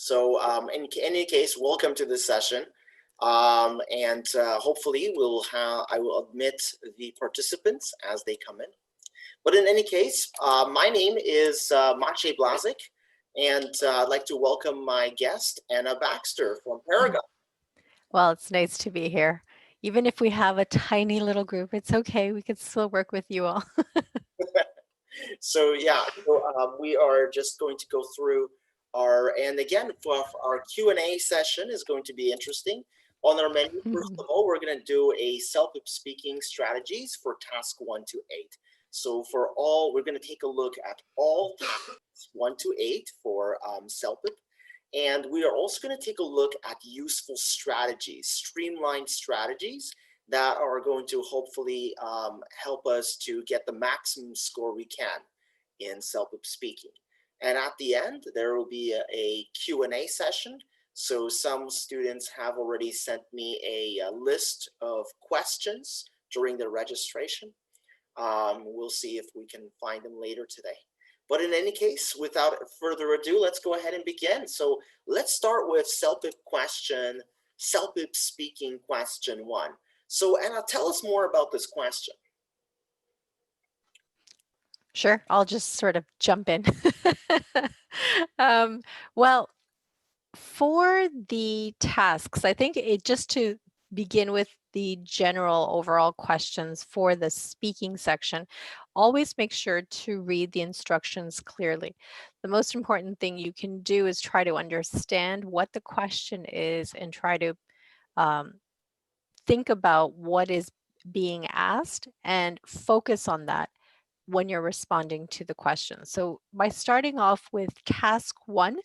So in any case, welcome to this session. And hopefully I will admit the participants as they come in. But in any case, my name is Maciej Blazik, and I'd like to welcome my guest, Anna Baxter from Paragon. Well, it's nice to be here. Even if we have a tiny little group, it's okay. We can still work with you all. So yeah, we are just going to go through and again, for our Q&A session is going to be interesting. On our menu, first of all, we're going to do a CELPIP speaking strategies for task 1 to 8. So we're going to take a look at all tasks 1 to 8 for CELPIP. And we are also going to take a look at useful strategies, streamlined strategies that are going to hopefully help us to get the maximum score we can in CELPIP speaking. And at the end, there will be a Q&A session. So some students have already sent me a list of questions during the registration. We'll see if we can find them later today. But in any case, without further ado, let's go ahead and begin. So let's start with CELPIP speaking question 1. So Anna, tell us more about this question. Sure, I'll just sort of jump in. Well, for the tasks, I think just to begin with the general overall questions for the speaking section, always make sure to read the instructions clearly. The most important thing you can do is try to understand what the question is and try to think about what is being asked and focus on that when you're responding to the question. So by starting off with task 1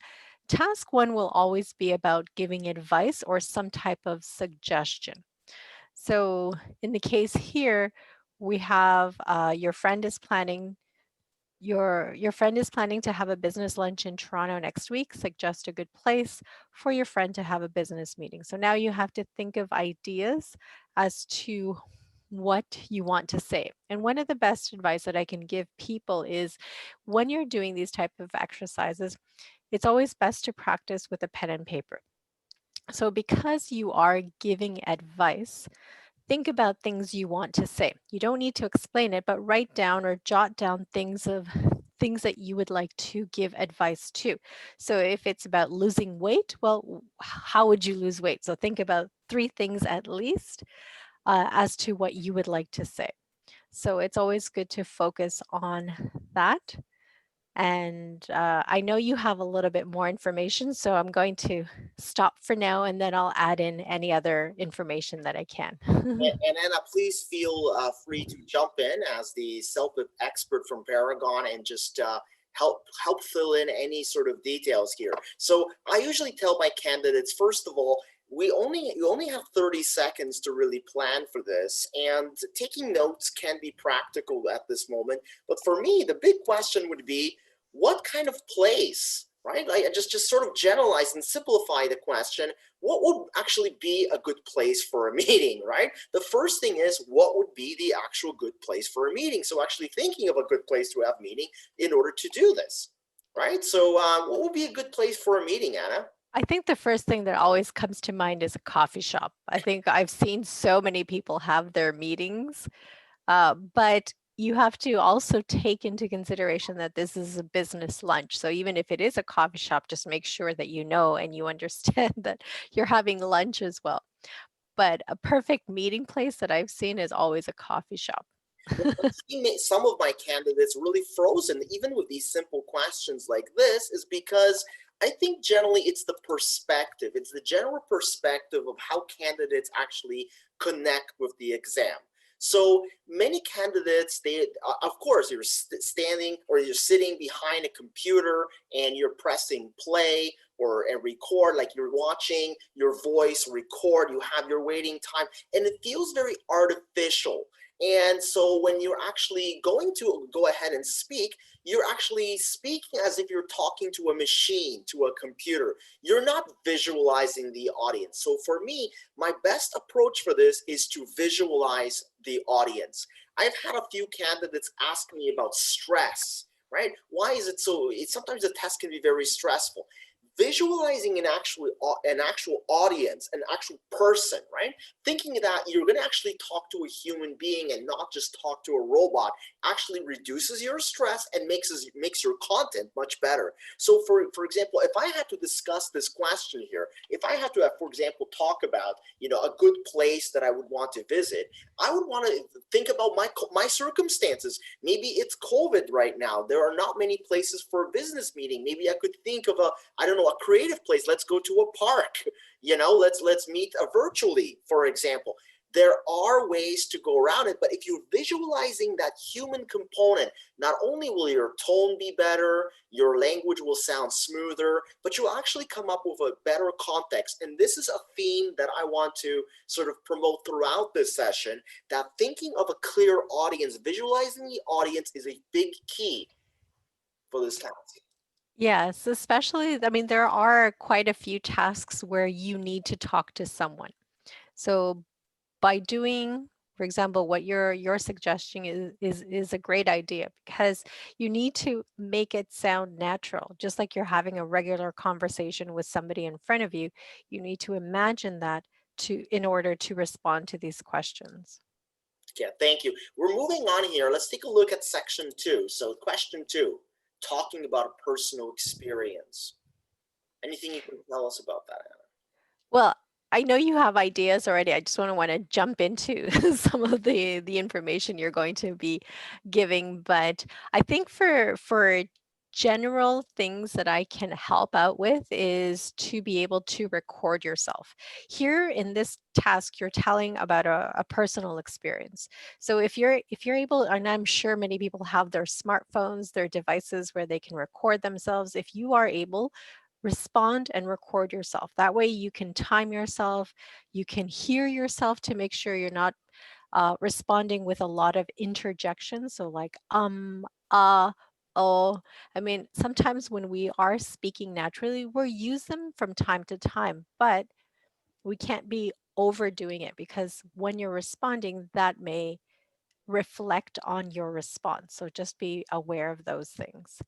will always be about giving advice or some type of suggestion. So in the case here, we have your friend is planning to have a business lunch in Toronto next week. Suggest a good place for your friend to have a business meeting. So now you have to think of ideas as to what you want to say. And one of the best advice that I can give people is when you're doing these type of exercises, it's always best to practice with a pen and paper. So because you are giving advice, think about things you want to say. You don't need to explain it, but write down or jot down things that you would like to give advice to. So if it's about losing weight, well, how would you lose weight? So think about 3 things at least as to what you would like to say. So it's always good to focus on that. And I know you have a little bit more information, so I'm going to stop for now and then I'll add in any other information that I can. And Anna, please feel free to jump in as the CELPIP expert from Paragon and just help fill in any sort of details here. So I usually tell my candidates, first of all, you only have 30 seconds to really plan for this, and taking notes can be practical at this moment. But for me, the big question would be, what kind of place, right? I just sort of generalize and simplify the question. What would actually be a good place for a meeting, right? The first thing is, what would be the actual good place for a meeting? So actually thinking of a good place to have a meeting in order to do this, right? So what would be a good place for a meeting, Anna? I think the first thing that always comes to mind is a coffee shop. I think I've seen so many people have their meetings, but you have to also take into consideration that this is a business lunch. So even if it is a coffee shop, just make sure that you know and you understand that you're having lunch as well. But a perfect meeting place that I've seen is always a coffee shop. What's made some of my candidates really frozen, even with these simple questions like this, is because I think generally it's the perspective. It's the general perspective of how candidates actually connect with the exam. So many candidates, of course, you're standing or you're sitting behind a computer and you're pressing play or record, like you're watching your voice record, you have your waiting time, and it feels very artificial. And so when you're actually going to go ahead and speak, you're actually speaking as if you're talking to a machine, to a computer. You're not visualizing the audience. So for me, my best approach for this is to visualize the audience. I've had a few candidates ask me about stress, right? Why is it so? Sometimes the test can be very stressful. visualizing an actual audience, an actual person, right? Thinking that you're going to actually talk to a human being and not just talk to a robot actually reduces your stress and makes your content much better. So for example, if I had to discuss this question here, if I had to, for example, talk about, a good place that I would want to visit, I would want to think about my circumstances. Maybe it's COVID right now. There are not many places for a business meeting. Maybe I could think of a creative place. Let's go to a park. Let's meet virtually, for example. There are ways to go around it, but if you're visualizing that human component, not only will your tone be better, your language will sound smoother, but you'll actually come up with a better context. And this is a theme that I want to sort of promote throughout this session, that thinking of a clear audience, visualizing the audience is a big key for this task. Yes, especially, I mean, there are quite a few tasks where you need to talk to someone. So by doing, for example, what you're suggesting is a great idea, because you need to make it sound natural, just like you're having a regular conversation with somebody in front of you. You need to imagine that in order to respond to these questions. Yeah, thank you. We're moving on here. Let's take a look at section 2. So question 2, talking about a personal experience. Anything you can tell us about that, Anna? Well, I know you have ideas already. I just want to jump into some of the information you're going to be giving, but I think for general things that I can help out with is to be able to record yourself. Here in this task, you're telling about a personal experience. So if you're able, and I'm sure many people have their smartphones, their devices where they can record themselves. If you are able, respond and record yourself. That way you can time yourself, you can hear yourself to make sure you're not responding with a lot of interjections. So like, oh, I mean, sometimes when we are speaking naturally, we'll use them from time to time, but we can't be overdoing it, because when you're responding, that may reflect on your response. So just be aware of those things.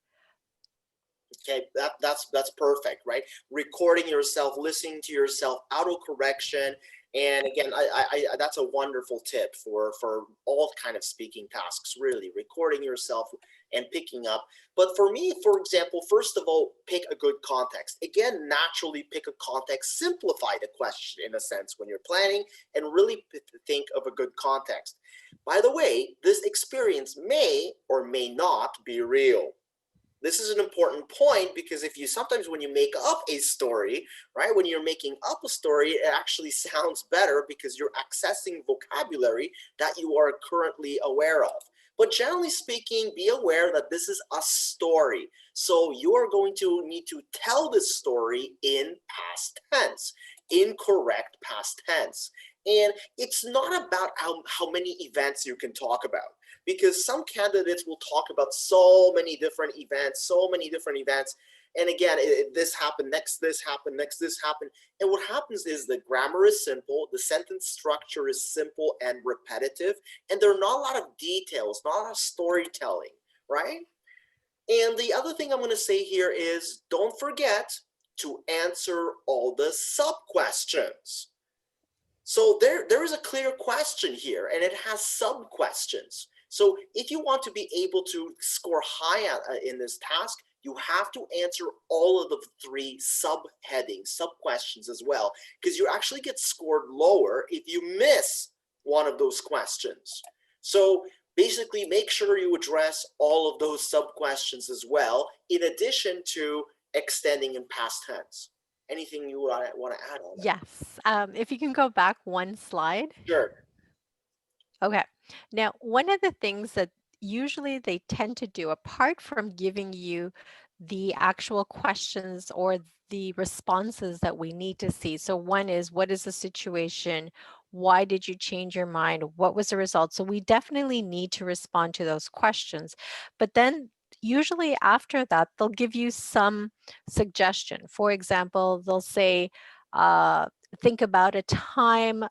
Okay, that's perfect, right? Recording yourself, listening to yourself, auto correction, and again, I that's a wonderful tip for all kind of speaking tasks. Really, recording yourself and picking up. But for me, for example, first of all, pick a good context. Again, naturally pick a context. Simplify the question in a sense when you're planning, and really think of a good context. By the way, this experience may or may not be real. This is an important point, because if you sometimes when you make up a story, right, when you're making up a story, it actually sounds better because you're accessing vocabulary that you are currently aware of. But generally speaking, be aware that this is a story. So you are going to need to tell this story in past tense, in correct past tense. And it's not about how many events you can talk about, because some candidates will talk about so many different events. And again, this happened, next this happened, next this happened. And what happens is the grammar is simple, the sentence structure is simple and repetitive, and there are not a lot of details, not a lot of storytelling, right? And the other thing I'm going to say here is, don't forget to answer all the sub-questions. So there is a clear question here, and it has sub-questions. So if you want to be able to score high in this task, you have to answer all of the 3 subheadings, sub-questions as well, because you actually get scored lower if you miss one of those questions. So basically, make sure you address all of those sub-questions as well, in addition to extending in past tense. Anything you want to add on that? Yes. If you can go back one slide. Sure. Okay. Now, one of the things that usually they tend to do, apart from giving you the actual questions or the responses that we need to see. So one is, what is the situation? Why did you change your mind? What was the result? So we definitely need to respond to those questions. But then usually after that, they'll give you some suggestion. For example, they'll say, think about a time,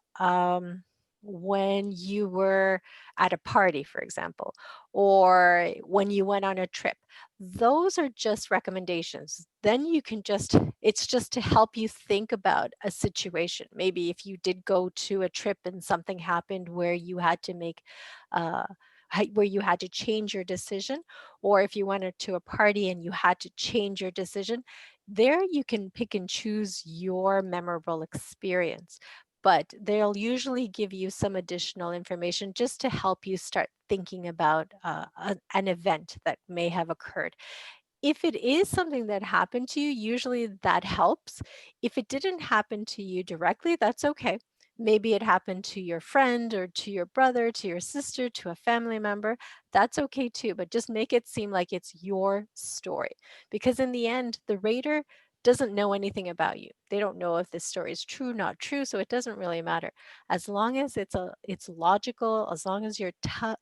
when you were at a party, for example, or when you went on a trip. Those are just recommendations. Then you can just, it's just to help you think about a situation. Maybe if you did go to a trip and something happened where you had to make, uh, where you had to change your decision, or if you went to a party and you had to change your decision, there you can pick and choose your memorable experience. But they'll usually give you some additional information just to help you start thinking about an event that may have occurred. If it is something that happened to you, usually that helps. If it didn't happen to you directly, that's okay. Maybe it happened to your friend or to your brother, to your sister, to a family member. That's okay too, but just make it seem like it's your story. Because in the end, the rater doesn't know anything about you. They don't know if this story is true, not true, so it doesn't really matter. As long as it's logical, as long as you're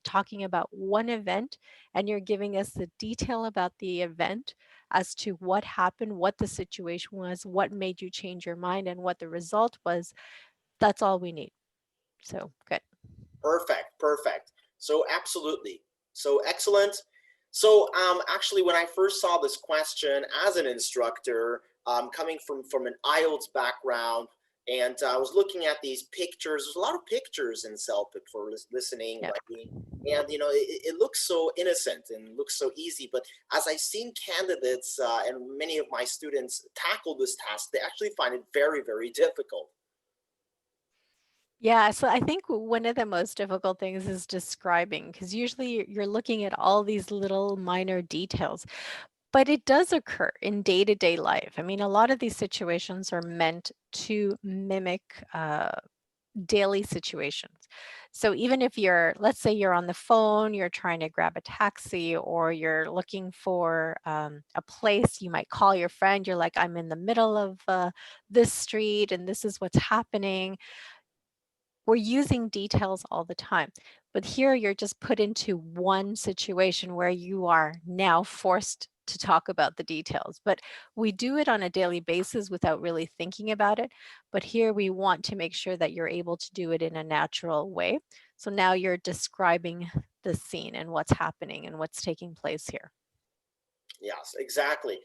talking about one event and you're giving us the detail about the event as to what happened, what the situation was, what made you change your mind, and what the result was, that's all we need. So good. Perfect, perfect. So absolutely. So excellent. So actually, when I first saw this question as an instructor, coming from an IELTS background, and I was looking at these pictures. There's a lot of pictures in CELPIP for listening, Yeah. writing, and it looks so innocent and looks so easy. But as I've seen candidates and many of my students tackle this task, they actually find it very, very difficult. Yeah, so I think one of the most difficult things is describing, because usually you're looking at all these little minor details, but it does occur in day-to-day life. I mean, a lot of these situations are meant to mimic daily situations. So even if you're, let's say you're on the phone, you're trying to grab a taxi, or you're looking for a place, you might call your friend. You're like, I'm in the middle of this street and this is what's happening. We're using details all the time. But here you're just put into one situation where you are now forced to talk about the details. But we do it on a daily basis without really thinking about it. But here we want to make sure that you're able to do it in a natural way. So now you're describing the scene and what's happening and what's taking place here. Yes, exactly.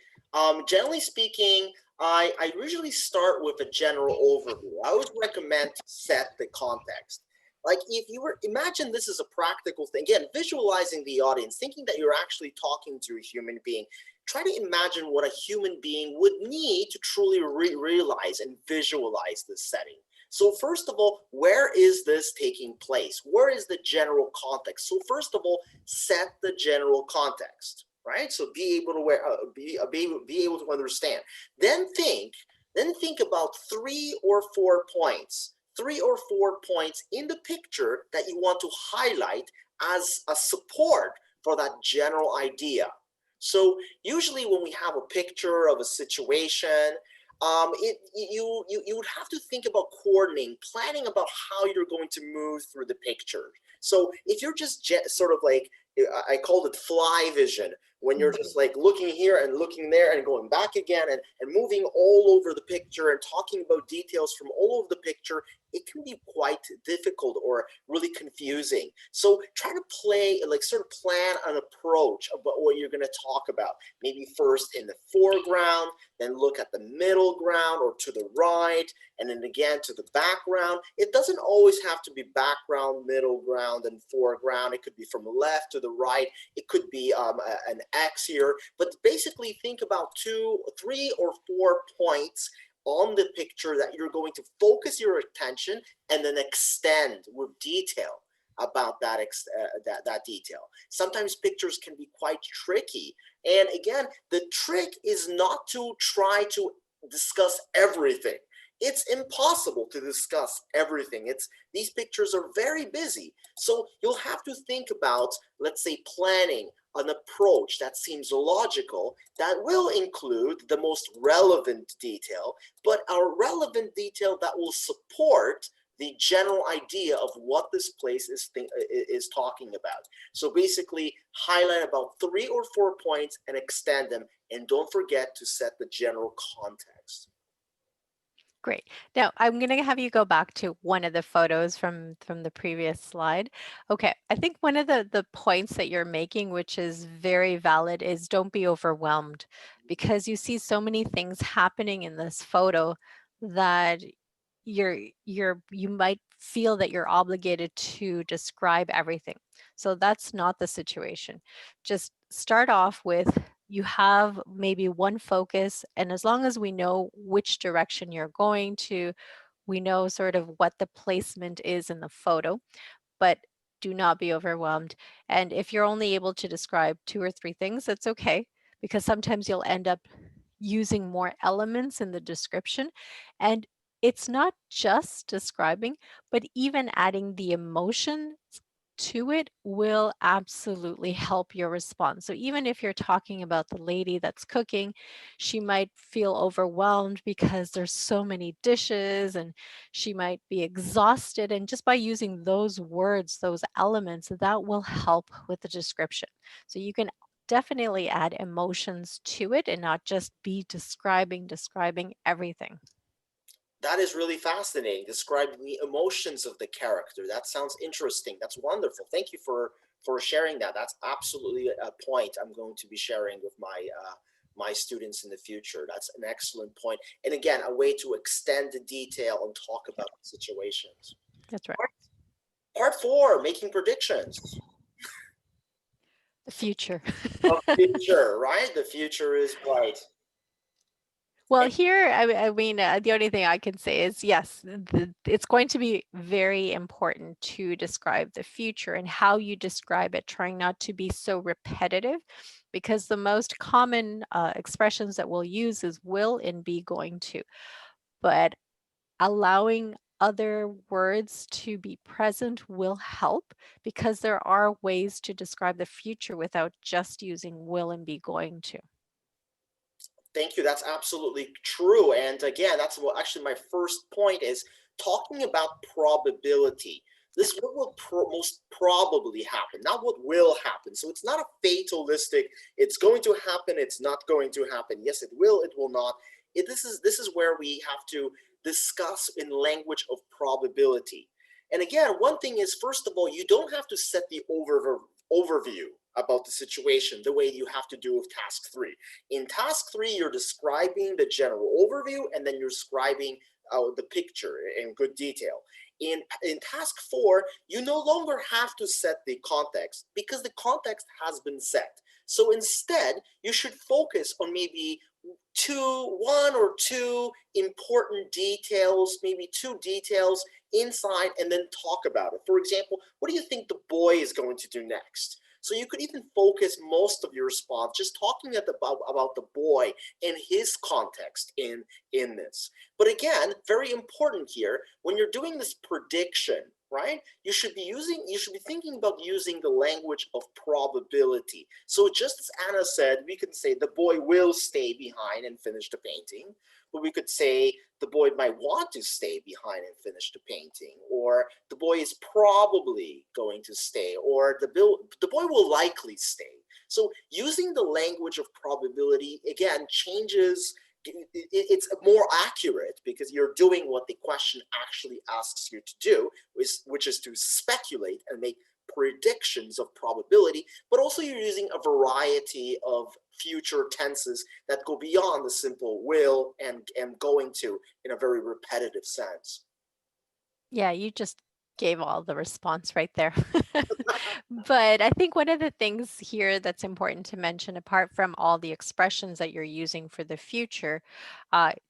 Generally speaking, I usually start with a general overview. I always recommend to set the context. Like if you were, imagine this is a practical thing. Again, visualizing the audience, thinking that you're actually talking to a human being. Try to imagine what a human being would need to truly realize and visualize this setting. So first of all, where is this taking place? Where is the general context? So first of all, set the general context, right? So be able to be able to understand. Then think about 3 or 4 points in the picture that you want to highlight as a support for that general idea. So usually when we have a picture of a situation, you would have to think about coordinating, planning about how you're going to move through the picture. So if you're just sort of like, I called it fly vision, when you're just like looking here and looking there and going back again and moving all over the picture and talking about details from all over the picture, it can be quite difficult or really confusing. So try to sort of plan an approach about what you're going to talk about. Maybe first in the foreground, then look at the middle ground or to the right, and then again to the background. It doesn't always have to be background, middle ground, and foreground. It could be from left to the right. It could be an X here, but basically think about 2, 3, or 4 points on the picture that you're going to focus your attention and then extend with detail about that detail. Sometimes pictures can be quite tricky. And again, the trick is not to try to discuss everything. It's impossible to discuss everything. These pictures are very busy. So you'll have to think about, let's say, planning an approach that seems logical, that will include the most relevant detail, but a relevant detail that will support the general idea of what this place is talking about. So basically, highlight about 3 or 4 points and extend them, and don't forget to set the general context. Great. Now I'm going to have you go back to one of the photos from the previous slide. Okay, I think one of the points that you're making, which is very valid, is don't be overwhelmed because you see so many things happening in this photo that you might feel that you're obligated to describe everything. So that's not the situation. Just start off with you have maybe one focus, and as long as we know which direction you're going to, we know sort of what the placement is in the photo, but do not be overwhelmed. And if you're only able to describe two or three things, that's okay, because sometimes you'll end up using more elements in the description. And it's not just describing, but even adding the emotion to it will absolutely help your response. So even if you're talking about the lady that's cooking, she might feel overwhelmed because there's so many dishes and she might be exhausted. And just by using those words, those elements, that will help with the description. So you can definitely add emotions to it and not just be describing everything. That is really fascinating, describing the emotions of the character. That sounds interesting. That's wonderful. Thank you for sharing that. That's absolutely a point I'm going to be sharing with my students in the future. That's an excellent point. And again, a way to extend the detail and talk Yeah, about the situations. that's right. Part four, making predictions. The future. Of future, right? The future is bright. Well, here, I mean, the only thing I can say is yes, it's going to be very important to describe the future and how you describe it, trying not to be so repetitive, because the most common expressions that we'll use is will and be going to. But allowing other words to be present will help because there are ways to describe the future without just using will and be going to. Thank you. That's absolutely true. And again, that's what actually my first point is talking about probability. This what will most probably happen, not what will happen. So it's not a fatalistic, it's going to happen, it's not going to happen. Yes, it will not. This is where we have to discuss in language of probability. And again, one thing is, first of all, you don't have to set the overview about the situation the way you have to do with task three. In task three, you're describing the general overview and then you're describing the picture in good detail. In task four, you no longer have to set the context because the context has been set. So instead, you should focus on maybe one or two important details, maybe two details inside, and then talk about it. For example, what do you think the boy is going to do next? So you could even focus most of your response just talking about the boy and his context in this. But again, very important here, when you're doing this prediction, right? You should be thinking about using the language of probability. So just as Anna said, we can say the boy will stay behind and finish the painting, but we could say the boy might want to stay behind and finish the painting, or the boy is probably going to stay, or the boy will likely stay. So using the language of probability, again, changes, it's more accurate because you're doing what the question actually asks you to do, which is to speculate and make predictions of probability, but also you're using a variety of future tenses that go beyond the simple will and going to in a very repetitive sense. Yeah, you just gave all the response right there. But I think one of the things here that's important to mention, apart from all the expressions that you're using for the future,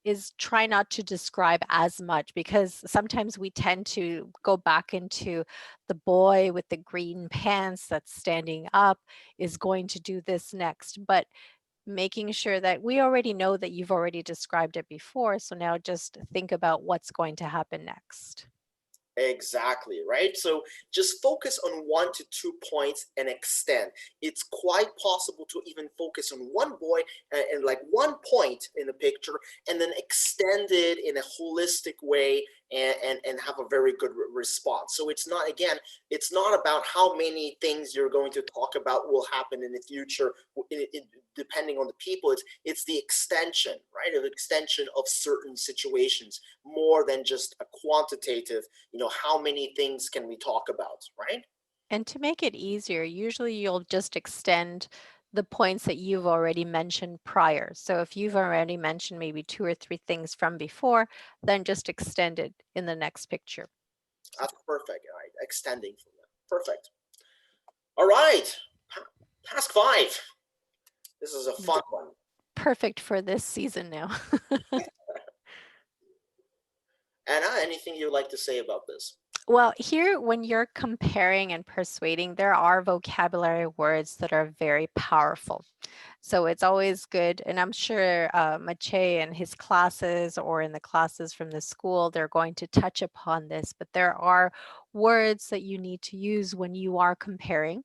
is try not to describe as much because sometimes we tend to go back into the boy with the green pants that's standing up is going to do this next. But making sure that we already know that you've already described it before. So now just think about what's going to happen next. Exactly, right? So just focus on 1 to 2 points and extend. It's quite possible to even focus on one boy and like 1 point in the picture and then extend it in a holistic way and have a very good response. So it's not, again, it's not about how many things you're going to talk about will happen in the future, depending on the people. It's the extension, right? Of extension of certain situations more than just a quantitative, how many things can we talk about, right? And to make it easier, usually you'll just extend the points that you've already mentioned prior. So if you've already mentioned maybe 2 or 3 things from before, then just extend it in the next picture. That's perfect. All right, extending from that. Perfect. All right, task 5. This is a fun one. Perfect for this season now. Anna, anything you'd like to say about this? Well, here, when you're comparing and persuading, there are vocabulary words that are very powerful. So it's always good. And I'm sure Mache in his classes or in the classes from the school, they're going to touch upon this. But there are words that you need to use when you are comparing.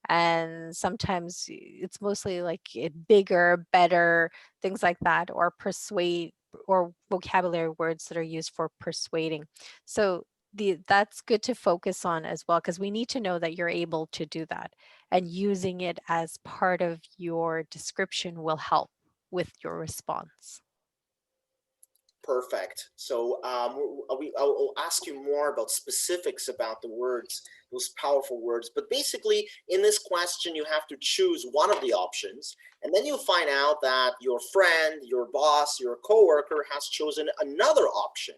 And sometimes it's mostly like bigger, better, things like that, or persuade, or vocabulary words that are used for persuading. So that's good to focus on as well, because we need to know that you're able to do that, and using it as part of your description will help with your response. Perfect. So I'll ask you more about specifics about the words, those powerful words. But basically, in this question, you have to choose one of the options, and then you'll find out that your friend, your boss, your coworker has chosen another option,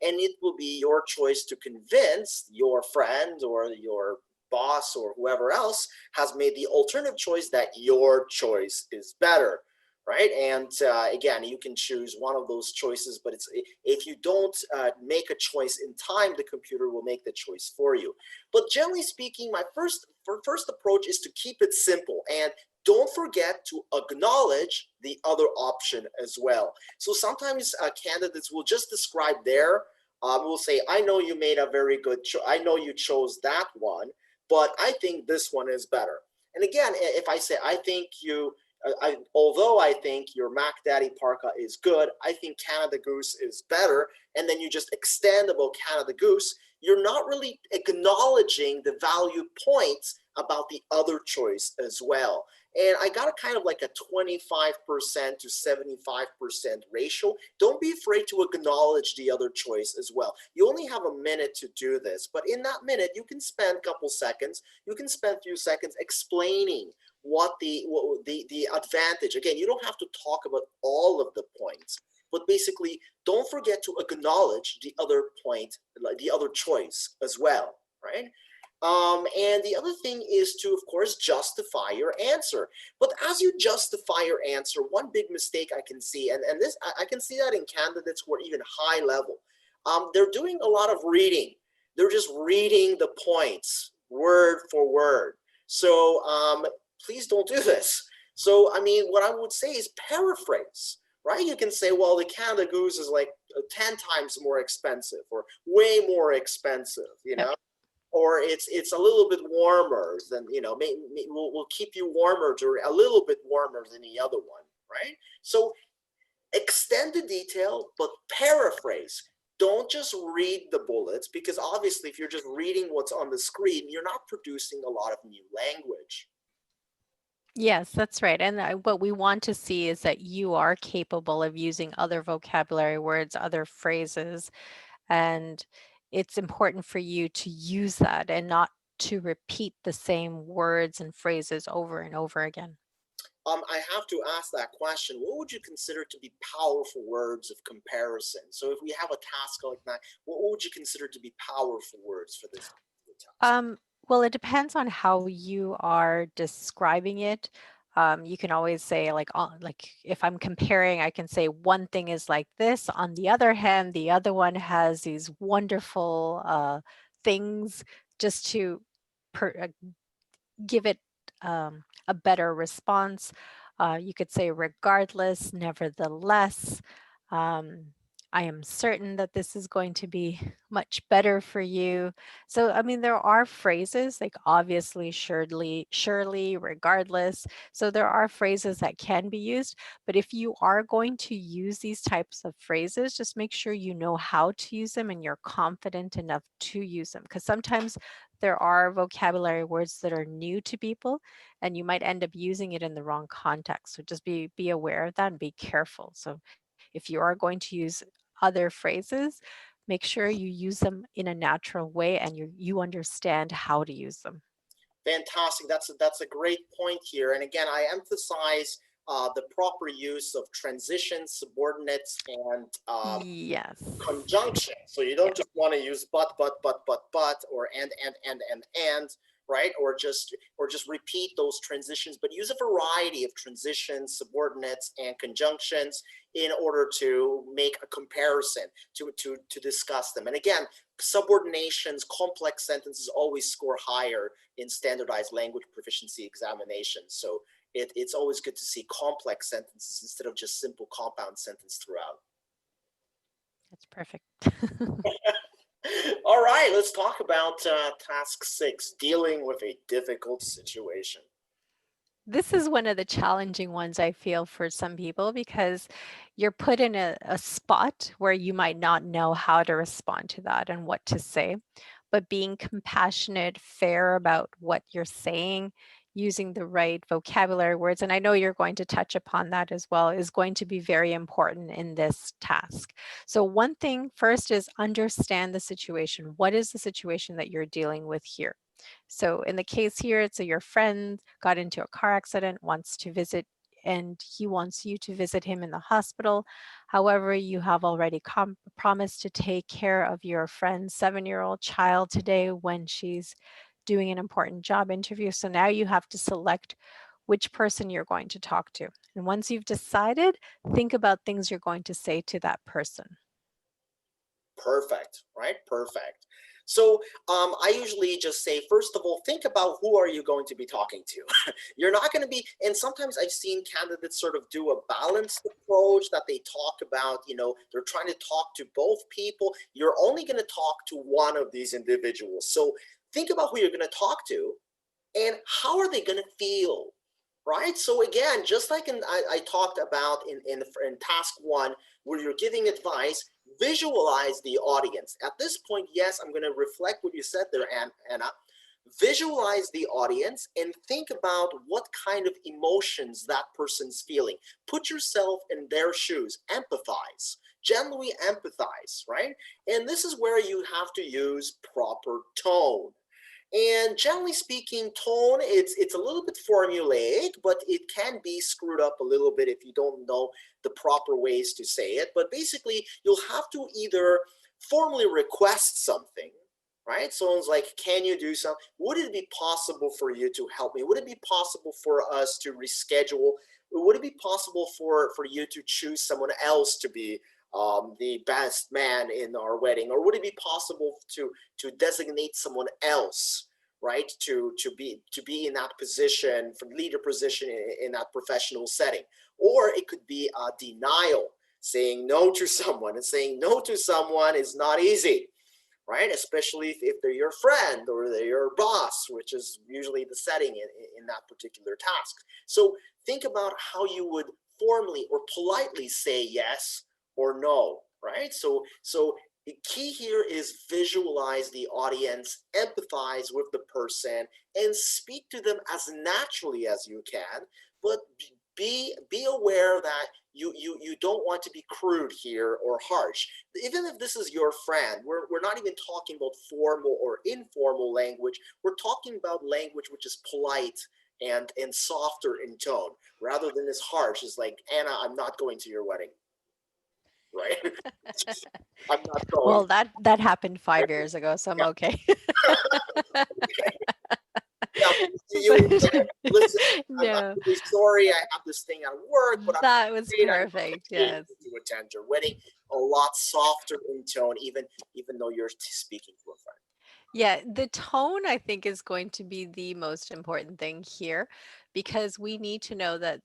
and it will be your choice to convince your friend or your boss or whoever else has made the alternative choice that your choice is better, right? And again, you can choose one of those choices, but if you don't make a choice in time, the computer will make the choice for you. But generally speaking, my first approach is to keep it simple, and don't forget to acknowledge the other option as well. So sometimes candidates will just describe will say, I know you made a very good I know you chose that one, but I think this one is better. And again, if I say, I think you although I think your Mac Daddy Parka is good, I think Canada Goose is better. And then you just extend about Canada Goose. You're not really acknowledging the value points about the other choice as well. And I got a kind of like a 25% to 75% ratio. Don't be afraid to acknowledge the other choice as well. You only have a minute to do this, but in that minute, you can spend a couple seconds, you can spend a few seconds explaining what the advantage. Again, you don't have to talk about all of the points, but basically don't forget to acknowledge the other point, like the other choice as well, right? And the other thing is to, of course, justify your answer. But as you justify your answer, one big mistake I can see, and this I can see that in candidates who are even high level, they're doing a lot of reading. They're just reading the points word for word. So please don't do this. So, I mean, what I would say is paraphrase, right? You can say, well, the Canada Goose is like 10 times more expensive or way more expensive, Yep. or it's a little bit warmer than, we'll keep you warmer during a little bit warmer than the other one, right? So extend the detail, but paraphrase. Don't just read the bullets, because obviously if you're just reading what's on the screen, you're not producing a lot of new language. Yes, that's right. And what we want to see is that you are capable of using other vocabulary words, other phrases, and it's important for you to use that and not to repeat the same words and phrases over and over again. I have to ask that question. What would you consider to be powerful words of comparison? So if we have a task like that, what would you consider to be powerful words for this task? Um, well, it depends on how you are describing it. You can always say like if I'm comparing, I can say one thing is like this. On the other hand, the other one has these wonderful things, just to give it a better response. You could say regardless, nevertheless. Um, I am certain that this is going to be much better for you. So, I mean, there are phrases like obviously, surely, regardless. So, there are phrases that can be used. But if you are going to use these types of phrases, just make sure you know how to use them and you're confident enough to use them. Because sometimes there are vocabulary words that are new to people and you might end up using it in the wrong context. So just be aware of that and be careful. So if you are going to use other phrases, make sure you use them in a natural way and you understand how to use them. Fantastic. That's a great point here. And again, I emphasize the proper use of transitions, subordinates, and Yes. conjunction. So you Yeah. don't just want to use but, or and, right? Or just repeat those transitions, but use a variety of transitions, subordinates, and conjunctions in order to make a comparison to discuss them. And again, subordinations, complex sentences always score higher in standardized language proficiency examinations. So it's always good to see complex sentences instead of just simple compound sentence throughout. That's perfect. All right, let's talk about task 6, dealing with a difficult situation. This is one of the challenging ones I feel for some people because you're put in a spot where you might not know how to respond to that and what to say. But being compassionate, fair about what you're saying, using the right vocabulary words, and I know you're going to touch upon that as well, is going to be very important in this task. So, one thing first is understand the situation. What is the situation that you're dealing with here? So in the case here, it's your friend got into a car accident, wants to visit, and he wants you to visit him in the hospital. However, you have already promised to take care of your friend's 7-year-old child today when she's doing an important job interview. So now you have to select which person you're going to talk to. And once you've decided, think about things you're going to say to that person. Perfect, right? Perfect. So I usually just say, first of all, think about who are you going to be talking to. You're not going to be, and sometimes I've seen candidates sort of do a balanced approach that they talk about, they're trying to talk to both people. You're only going to talk to one of these individuals. So think about who you're going to talk to and how are they going to feel, right? So again, just like I talked about in task 1, where you're giving advice, visualize the audience. At this point, yes, I'm going to reflect what you said there, Anna. Visualize the audience and think about what kind of emotions that person's feeling. Put yourself in their shoes. Empathize. Gently empathize, right? And this is where you have to use proper tone. And generally speaking, tone, it's a little bit formulaic, but it can be screwed up a little bit if you don't know the proper ways to say it. But basically, you'll have to either formally request something, right? Someone's like, can you do something? Would it be possible for you to help me? Would it be possible for us to reschedule? Would it be possible for you to choose someone else to be the best man in our wedding? Or would it be possible to designate someone else, right, to be in that position, for leader position in that professional setting? Or it could be a denial, saying no to someone, and saying no to someone is not easy, right? Especially if they're your friend or they're your boss, which is usually the setting in that particular task. So think about how you would formally or politely say yes or no, right? So the key here is visualize the audience, empathize with the person, and speak to them as naturally as you can, but be aware that you don't want to be crude here or harsh. Even if this is your friend, we're not even talking about formal or informal language. We're talking about language which is polite and softer in tone, rather than as harsh as like, Anna, I'm not going to your wedding, right? I'm not going. Well, that happened 5 years ago, so I'm Yeah, okay. yeah. You But listen. I'm no, really sorry. I have this thing at work, but I'm that was afraid I'm not perfect. able Yes. to attend your wedding. A lot softer in tone, even though you're speaking to a friend. Yeah, the tone I think is going to be the most important thing here because we need to know that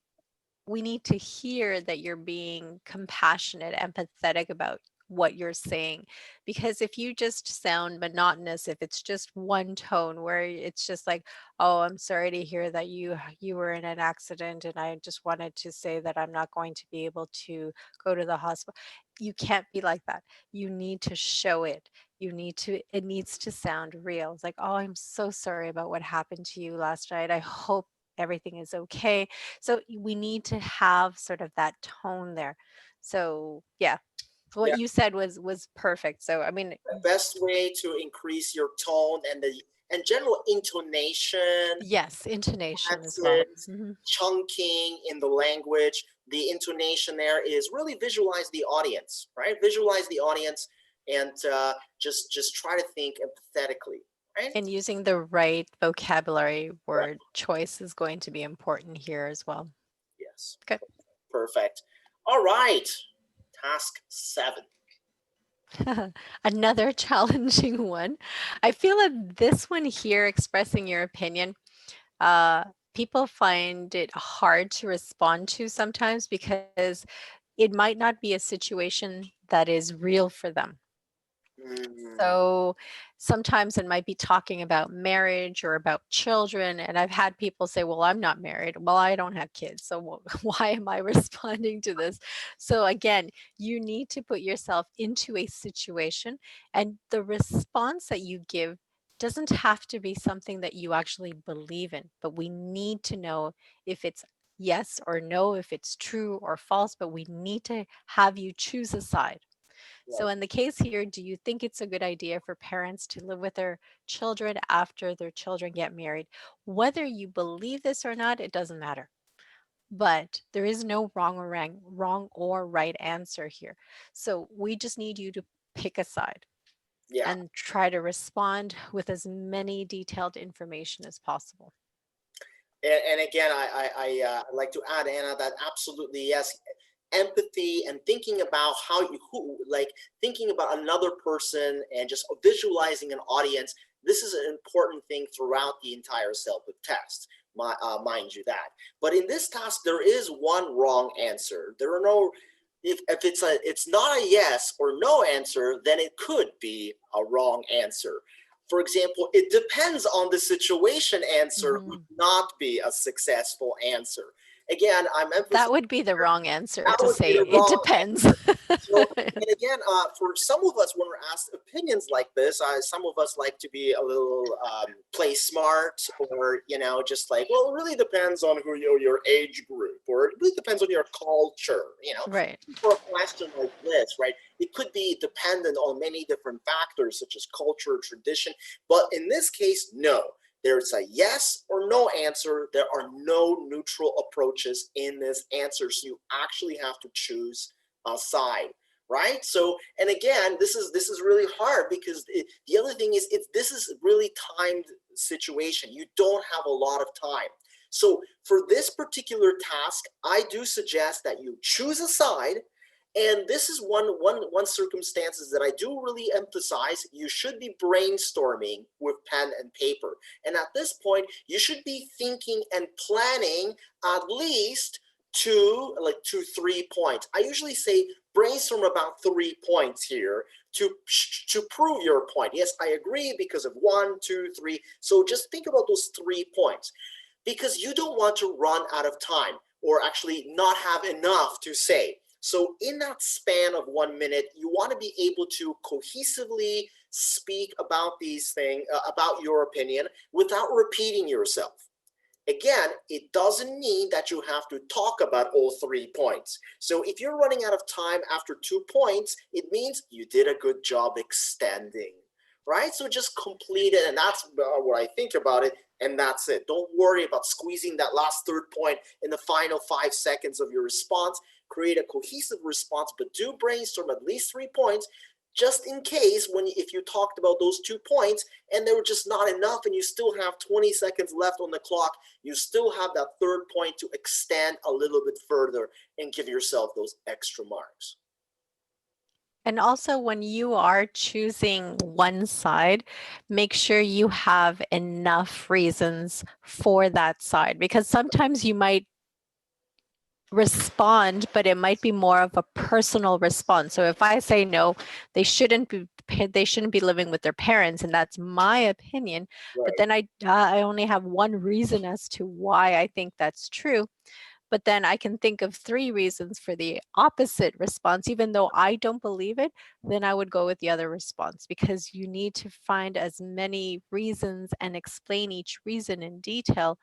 we need to hear that you're being compassionate, empathetic about what you're saying. Because if you just sound monotonous, if it's just one tone where it's just like, oh, I'm sorry to hear that you were in an accident, and I just wanted to say that I'm not going to be able to go to the hospital. You can't be like that. You need to show it. It needs to sound real. It's like, oh, I'm so sorry about what happened to you last night. I hope everything is okay. So we need to have sort of that tone there. So yeah, what Yeah, you said was perfect. So I mean, the best way to increase your tone and the and general intonation, yes, intonation as well. nuances, chunking in the language. The intonation there is really visualize the audience, right? Visualize the audience and just try to think empathetically, right? And using the right vocabulary word choice is going to be important here as well. Yes. Good. Perfect. All right. Task 7. Another challenging one. I feel that this one here, expressing your opinion, uh, people find it hard to respond to sometimes because it might not be a situation that is real for them. Mm, So sometimes it might be talking about marriage or about children. And I've had people say, well, I'm not married. Well, I don't have kids. So why am I responding to this? So again, you need to put yourself into a situation, and the response that you give doesn't have to be something that you actually believe in, but we need to know if it's yes or no, if it's true or false, but we need to have you choose a side. So, right. in the case here, do you think it's a good idea for parents to live with their children after their children get married? Whether you believe this or not, it doesn't matter. But there is no wrong or right answer here. So, we just need you to pick a side Yeah. and try to respond with as many detailed information as possible. And again, like to add, Anna, that absolutely yes, empathy and thinking about how you who like thinking about another person and just visualizing an audience. This is an important thing throughout the entire CELPIP test. Mind you that. But in this task, there is one wrong answer. There are no. If it's not a yes or no answer, then it could be a wrong answer. For example, it depends on the situation answer would Mhm. not be a successful answer. Again, I'm That emphasizing would be the wrong answer that to would be say the it wrong depends. answer. So, and again, for some of us, when we're asked opinions like this, some of us like to be a little play smart, or just like, well, it really depends on who your age group, or it really depends on your culture. Right. For a question like this, right? It could be dependent on many different factors such as culture, tradition, but in this case, no. There's a yes or no answer. There are no neutral approaches in this answer. So you actually have to choose a side, right? So, and again, this is really hard because the other thing is this is really timed situation. You don't have a lot of time. So for this particular task, I do suggest that you choose a side. And this is one circumstances that I do really emphasize. You should be brainstorming with pen and paper. And at this point, you should be thinking and planning at least 2, 3 points. I usually say brainstorm about 3 points here to prove your point. Yes, I agree because of 1, 2, 3. So just think about those 3 points, because you don't want to run out of time or actually not have enough to say. So in that span of 1 minute, you want to be able to cohesively speak about these things, about your opinion, without repeating yourself. Again, it doesn't mean that you have to talk about all 3 points. So if you're running out of time after 2 points, it means you did a good job extending, right? So just complete it, and that's what I think about it, and that's it. Don't worry about squeezing that last third point in the final 5 seconds of your response. Create a cohesive response, but do brainstorm at least 3 points, just in case if you talked about those 2 points and they were just not enough and you still have 20 seconds left on the clock, you still have that third point to extend a little bit further and give yourself those extra marks. And also, when you are choosing one side, make sure you have enough reasons for that side, because sometimes you might respond, but it might be more of a personal response. So if I say no, they shouldn't be living with their parents, and that's my opinion. But Right. then I only have one reason as to why I think that's true. But then I can think of 3 reasons for the opposite response. Even though I don't believe it, then I would go with the other response, because you need to find as many reasons and explain each reason in detail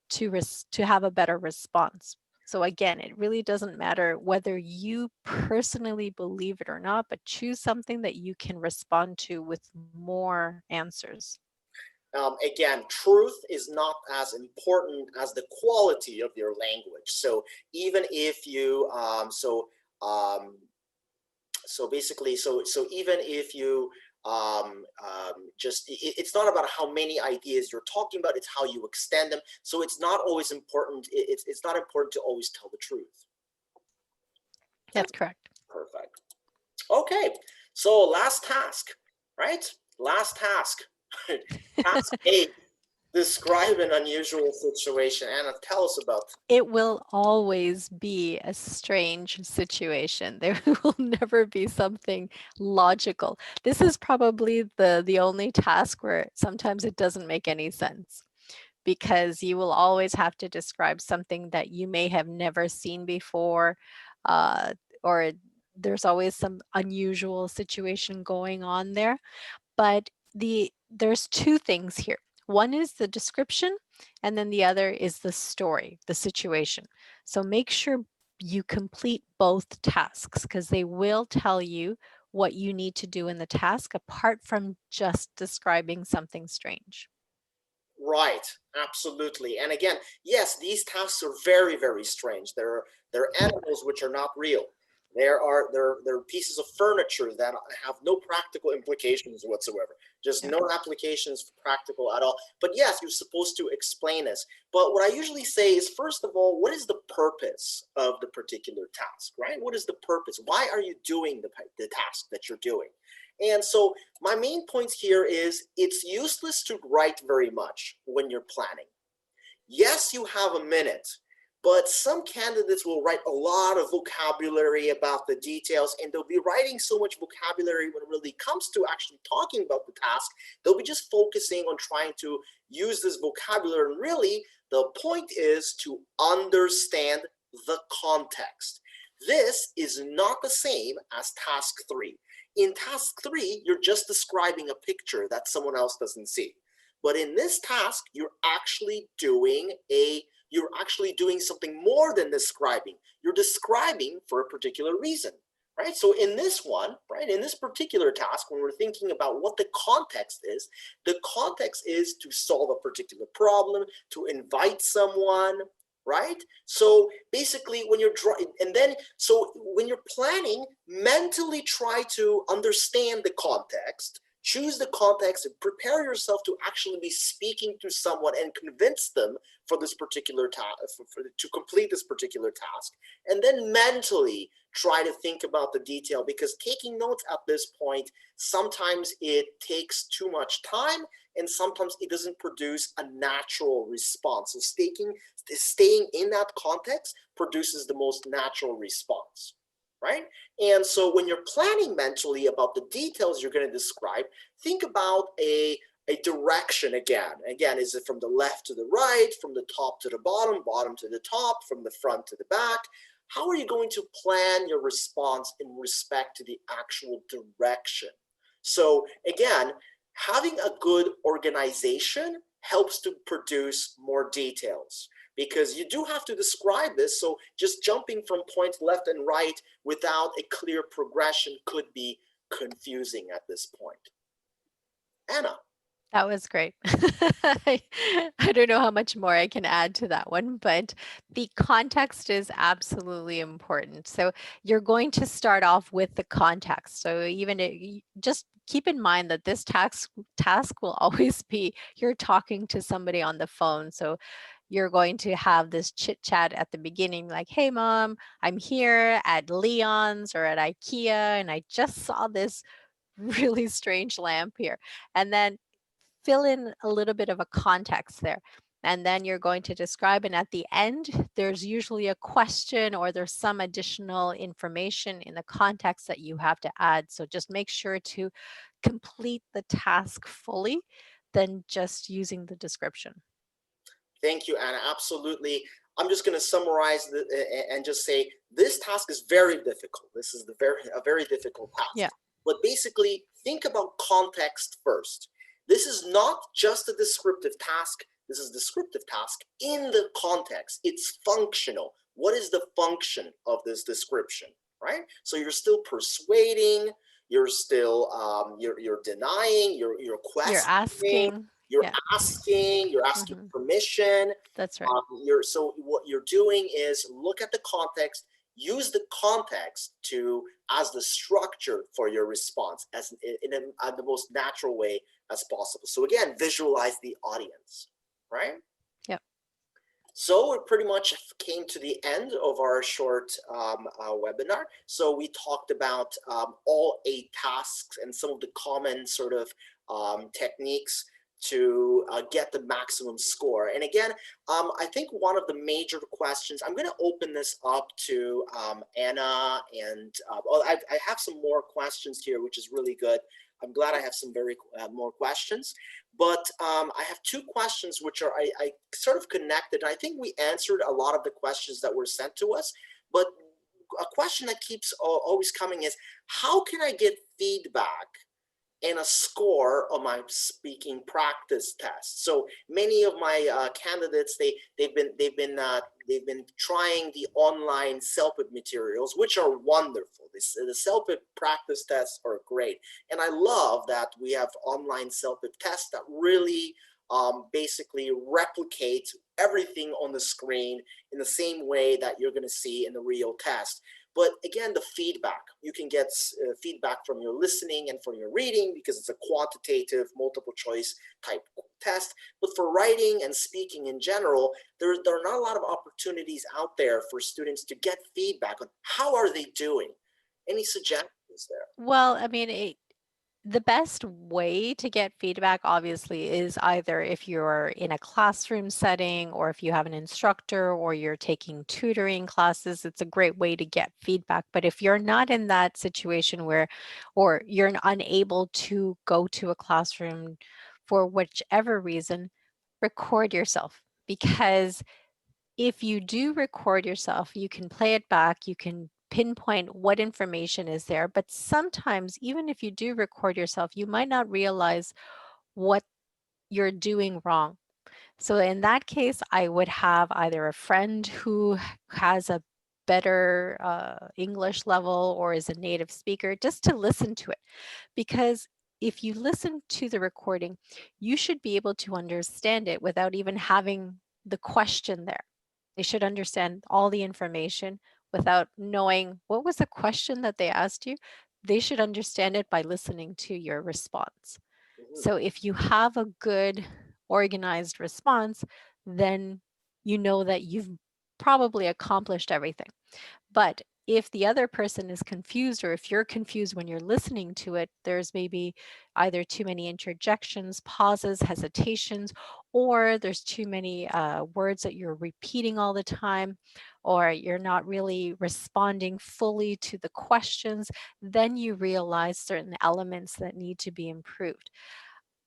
to have a better response. So again, it really doesn't matter whether you personally believe it or not, but choose something that you can respond to with more answers. Again, truth is not as important as the quality of your language. So even if you, um, so basically, so even if you it's not about how many ideas you're talking about, it's how you extend them. So it's not always important. It's not important to always tell the truth. That's correct. Perfect. Okay, so last task, right? Last task. Task 8. Describe an unusual situation. Anna, tell us about. It will always be a strange situation. There will never be something logical. This is probably the only task where sometimes it doesn't make any sense, because you will always have to describe something that you may have never seen before, uh, or there's always some unusual situation going on there. But there's 2 things here. One is the description, and then the other is the story, the situation. So make sure you complete both tasks, because they will tell you what you need to do in the task apart from just describing something strange. Right, absolutely. And again, yes, these tasks are very, very strange. They're animals which are not real. There are pieces of furniture that have no practical implications whatsoever. Just Yeah. no applications for practical at all. But yes, you're supposed to explain this. But what I usually say is, first of all, what is the purpose of the particular task, right? What is the purpose? Why are you doing the task that you're doing? And so my main points here is, it's useless to write very much when you're planning. Yes, you have a minute, but some candidates will write a lot of vocabulary about the details, and they'll be writing so much vocabulary when it really comes to actually talking about the task. They'll be just focusing on trying to use this vocabulary. And really, the point is to understand the context. This is not the same as task 3. In task 3, you're just describing a picture that someone else doesn't see. But in this task, you're actually doing something more than describing. You're describing for a particular reason, right? So in this one, right, in this particular task, when we're thinking about what the context is to solve a particular problem, to invite someone, right? So basically, when you're when you're planning, mentally try to understand the context, choose the context, and prepare yourself to actually be speaking to someone and convince them for this particular task, to complete this particular task. And then mentally try to think about the detail, because taking notes at this point, sometimes it takes too much time, and sometimes it doesn't produce a natural response. So staying in that context produces the most natural response, right? And so when you're planning mentally about the details you're going to describe, think about a direction again. Again, is it from the left to the right, from the top to the bottom, bottom to the top, from the front to the back? How are you going to plan your response in respect to the actual direction? So again, having a good organization helps to produce more details, because you do have to describe this. So just jumping from point left and right without a clear progression could be confusing at this point. Anna. That was great. I don't know how much more I can add to that one, but the context is absolutely important. So you're going to start off with the context. So just keep in mind that this task will always be, you're talking to somebody on the phone. So you're going to have this chit chat at the beginning, like, hey, mom, I'm here at Leon's or at IKEA, and I just saw this really strange lamp here. And then fill in a little bit of a context there. and then you're going to describe, and at the end there's usually a question or there's some additional information in the context that you have to add. So just make sure to complete the task fully than just using the description. Thank you, Anna. Absolutely. I'm just going to summarize and just say this task is very difficult. This is a very difficult task. Yeah. But basically, think about context first. This is not just a descriptive task. This is a descriptive task in the context. It's functional. What is the function of this description, right? So you're still persuading. You're still you're denying. You're You're questioning. asking. You're Yeah. asking. You're asking Hmm. permission. That's right. So what you're doing is look at the context, use the context to as the structure for your response as in the most natural way as possible. So again, visualize the audience, right? Yep. So we pretty much came to the end of our short webinar. So we talked about all 8 tasks and some of the common sort of techniques to get the maximum score. And again, I think one of the major questions, I'm going to open this up to Anna, and I have some more questions here, which is really good. I'm glad I have some more questions. But I have 2 questions which are I sort of connected. I think we answered a lot of the questions that were sent to us. But a question that keeps always coming is, how can I get feedback and a score on my speaking practice test? So many of my candidates, they've been trying the online CELPIP materials, which are wonderful. The CELPIP practice tests are great, and I love that we have online CELPIP tests that really basically replicate everything on the screen in the same way that you're going to see in the real test. But again, the feedback, you can get feedback from your listening and from your reading because it's a quantitative multiple choice type test. But for writing and speaking in general, there are not a lot of opportunities out there for students to get feedback on how are they doing. Any suggestions there? Well, I mean, the best way to get feedback obviously is either if you're in a classroom setting or if you have an instructor or you're taking tutoring classes, it's a great way to get feedback. But if you're not in that situation where, or you're unable to go to a classroom for whichever reason, record yourself, because if you do record yourself, you can play it back, you can pinpoint what information is there. But sometimes, even if you do record yourself, you might not realize what you're doing wrong. So, in that case, I would have either a friend who has a better English level or is a native speaker just to listen to it. Because if you listen to the recording, you should be able to understand it without even having the question there. They should understand all the information without knowing what was the question that they asked you. They should understand it by listening to your response. Mhm. So if you have a good organized response, then you know that you've probably accomplished everything. But if the other person is confused, or if you're confused when you're listening to it, there's maybe either too many interjections, pauses, hesitations, or there's too many words that you're repeating all the time, or you're not really responding fully to the questions, then you realize certain elements that need to be improved.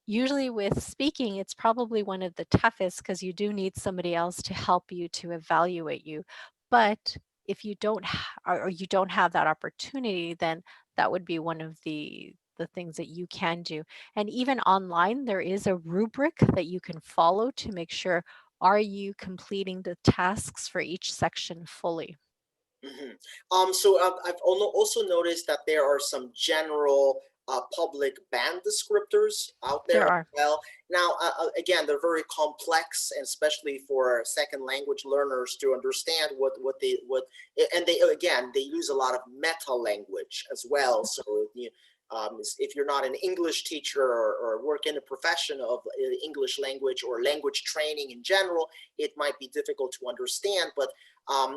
Usually with speaking, it's probably one of the toughest because you do need somebody else to help you to evaluate you. But if you don't or you don't have that opportunity, then that would be one of the things that you can do. And even online, there is a rubric that you can follow to make sure, are you completing the tasks for each section fully? Mhm. So I've also noticed that there are some general public band descriptors out there There as are. well. Now, again, they're very complex, and especially for second language learners to understand and they again they use a lot of meta language as well. So if you're not an English teacher or work in a profession of English language or language training in general, it might be difficult to understand, but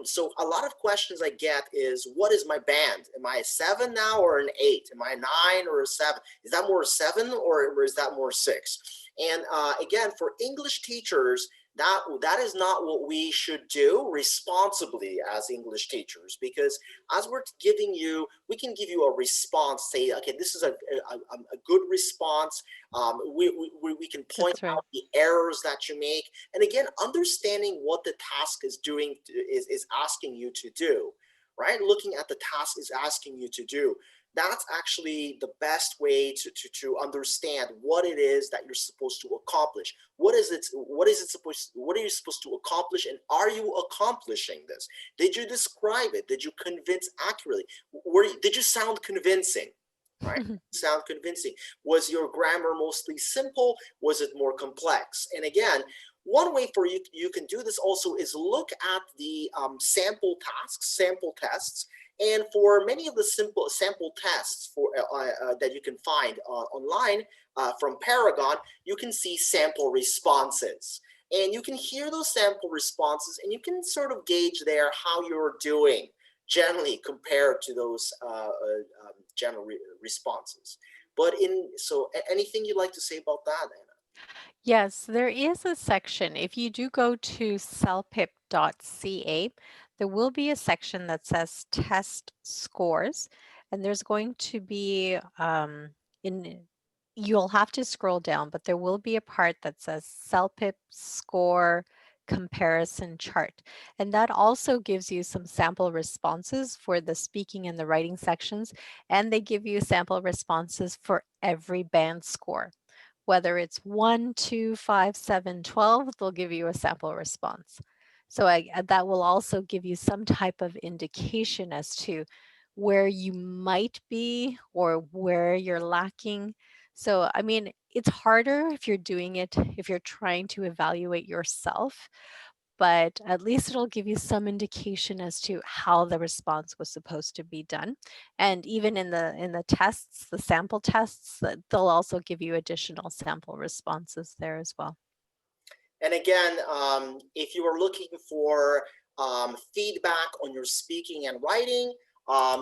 so a lot of questions I get is, what is my band? Am I a 7 now or an 8? Am I a 9 or a 7? Is that more 7 or is that more 6? And again, for English teachers, that is not what we should do responsibly as English teachers, because as we're giving you, we can give you a response, say, okay, this is a good response. We can point That's right. out the errors that you make. And again, understanding what the task is doing is asking you to do, right? Looking at the task is asking you to do. That's actually the best way to understand what it is that you're supposed to accomplish. What are you supposed to accomplish, and are you accomplishing this? Did you describe it? Did you convince accurately? Did you sound convincing? Right? Sound convincing. Was your grammar mostly simple? Was it more complex? And again, one way for you can do this also is look at the sample tasks, sample tests. And for many of the simple sample tests that you can find online from Paragon, you can see sample responses. And you can hear those sample responses, and you can sort of gauge there how you're doing generally compared to those general responses. But so anything you'd like to say about that, Anna? Yes, there is a section. If you do go to CELPIP.ca, there will be a section that says test scores, and there's going to be in you'll have to scroll down, but there will be a part that says CELPIP score comparison chart. And that also gives you some sample responses for the speaking and the writing sections, and they give you sample responses for every band score. Whether it's 1, 2, 5, 7, 12, they'll give you a sample response. So that will also give you some type of indication as to where you might be or where you're lacking. So, I mean, it's harder if you're doing it, if you're trying to evaluate yourself, but at least it'll give you some indication as to how the response was supposed to be done. And even in the tests, the sample tests, they'll also give you additional sample responses there as well. And again, if you are looking for feedback on your speaking and writing,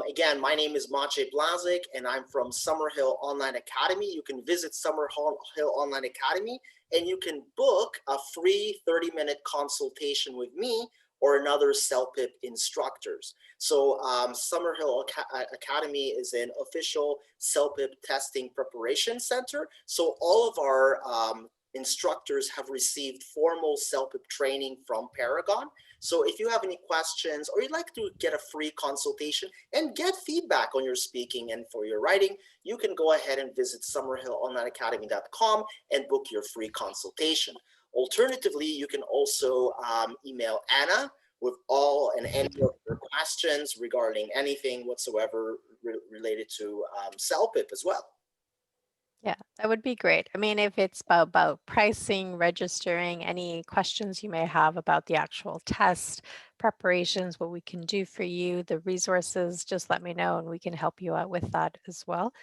again, my name is Maciej Blazik, and I'm from Summerhill Online Academy. You can visit Summerhill Online Academy, and you can book a free 30-minute consultation with me or another CELPIP instructors. So Summerhill Academy is an official CELPIP testing preparation center. So all of our instructors have received formal CELPIP training from Paragon. So if you have any questions or you'd like to get a free consultation and get feedback on your speaking and for your writing, you can go ahead and visit summerhillonlineacademy.com and book your free consultation. Alternatively, you can also email Anna with all and any of your questions regarding anything whatsoever related to CELPIP as well. Yeah, that would be great. I mean, if it's about pricing, registering, any questions you may have about the actual test, preparations, what we can do for you, the resources, just let me know and we can help you out with that as well.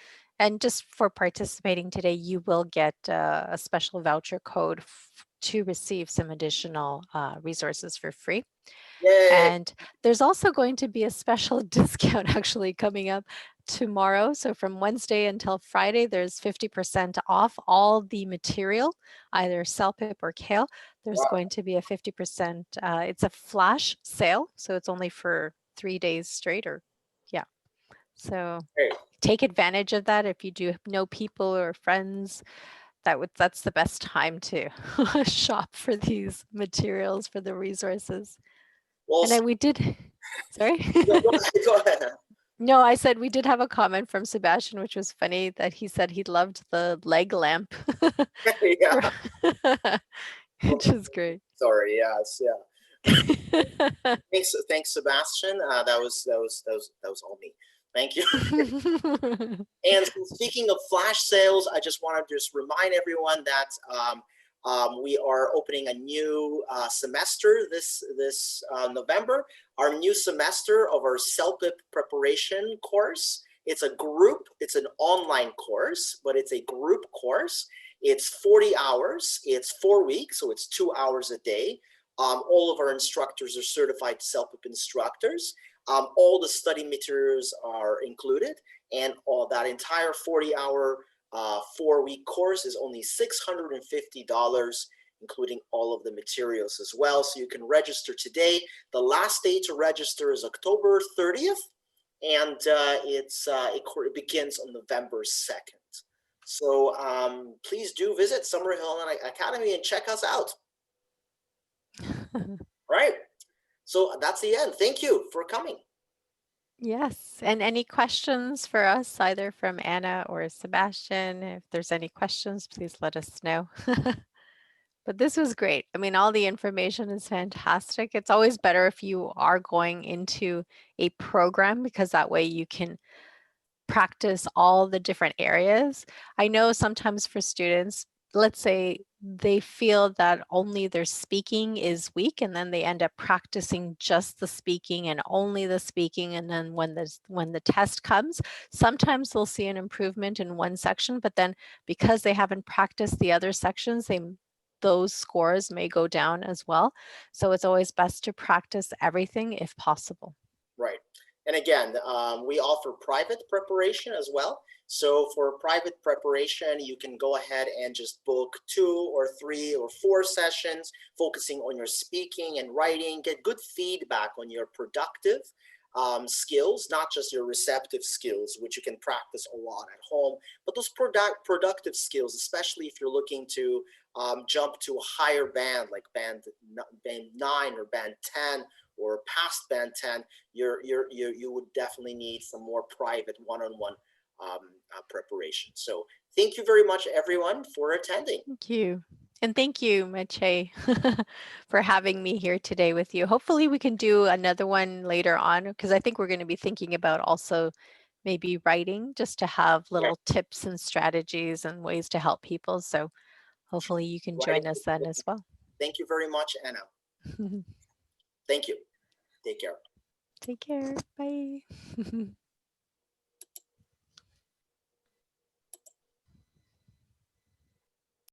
And just for participating today, you will get a special voucher code to receive some additional resources for free. Yay! And there's also going to be a special discount actually coming up tomorrow. So from Wednesday until Friday, there's 50% off all the material, either CELPIP or CALE. There's going to be a 50%, it's a flash sale. So it's only for 3 days straight yeah. So take advantage of that. If you do know people or friends, that's the best time to shop for these materials, for the resources. Well, And then we did, sorry? go ahead. No, I said we did have a comment from Sebastian, which was funny, that he said he loved the leg lamp. Yeah. Which is great. Sorry, yes, yeah. Thanks, Sebastian. That was all me. Thank you. And speaking of flash sales, I just want to just remind everyone that we are opening a new semester this November. Our new semester of our CELPIP preparation course. It's an online course, but it's a group course. It's 40 hours. It's 4 weeks, so it's 2 hours a day. All of our instructors are certified CELPIP instructors. All the study materials are included, and all that entire 40-hour 4-week course is only $650. including all of the materials as well. So you can register today. The last day to register is October 30th, and it begins on November 2nd. So please do visit Summerhill Academy and check us out. Right. So that's the end. Thank you for coming. Yes. And any questions for us, either from Anna or Sebastian? If there's any questions, please let us know. But this was great. I mean, all the information is fantastic. It's always better if you are going into a program because that way you can practice all the different areas. I know sometimes for students, let's say they feel that only their speaking is weak and then they end up practicing just the speaking and only the speaking, and then when the test comes, sometimes they'll see an improvement in one section, but then because they haven't practiced the other sections, those scores may go down as well. So it's always best to practice everything if possible. Right. And again, we offer private preparation as well. So for private preparation, you can go ahead and just book 2 or 3 or 4 sessions, focusing on your speaking and writing, get good feedback on your productive skills, not just your receptive skills, which you can practice a lot at home, but those productive skills, especially if you're looking to jump to a higher band, like band 9 or band 10, or past band 10, you would definitely need some more private one-on-one preparation. So thank you very much, everyone, for attending. Thank you. And thank you, Mache, for having me here today with you. Hopefully we can do another one later on, because I think we're going to be thinking about also maybe writing, just to have little tips and strategies and ways to help people. So hopefully you can join us then as well. Thank you very much, Anna. Thank you. Take care. Take care. Bye.